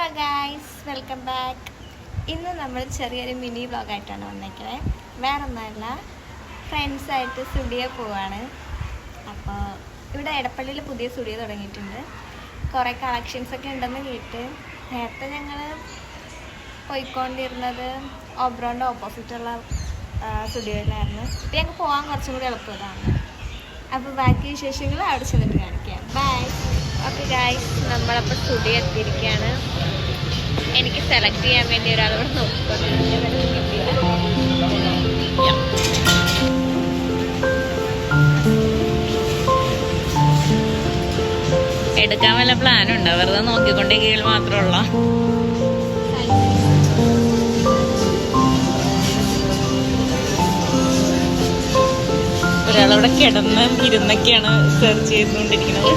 Hello guys, welcome back. ഇന്ന് നമ്മൾ ചെറിയൊരു മിനി വ്ളോഗായിട്ടാണ് വന്നേക്കുന്നത്. വേറെ ഒന്നുമല്ല, ഫ്രണ്ട്സായിട്ട് സ്റ്റുഡിയോ പോവാണ്. അപ്പോൾ ഇവിടെ എടപ്പള്ളിയിൽ പുതിയ സ്റ്റുഡിയോ തുടങ്ങിയിട്ടുണ്ട്. കുറേ കളക്ഷൻസൊക്കെ ഉണ്ടെന്ന് കേട്ട്. നേരത്തെ ഞങ്ങൾ പോയിക്കൊണ്ടിരുന്നത് ഓബ്രോൻ്റെ ഓപ്പോസിറ്റുള്ള സ്റ്റുഡിയോയിലായിരുന്നു. ഇപ്പം ഞങ്ങൾക്ക് പോകാൻ കുറച്ചും കൂടി എളുപ്പമാണ്. അപ്പോൾ ബാക്കി വിശേഷങ്ങൾ അവിടെ ചെന്നിട്ട് കാണിക്കാം. ബൈ. ഓക്കെ ഗായ്സ്, നമ്മളപ്പോൾ സ്റ്റുഡിയോ എത്തിയിരിക്കുകയാണ്. എനിക്ക് സെലക്ട് ചെയ്യാൻ വേണ്ടി ഒരാളോട് എടുക്കാൻ വല്ല പ്ലാനുണ്ടോ? വെറുതെ നോക്കിക്കൊണ്ടേ കീഴിൽ മാത്രമുള്ള ഒരാളവിടെ കിടന്ന് ഇരുന്നൊക്കെയാണ് സെർച്ച് ചെയ്തുകൊണ്ടിരിക്കുന്നത്.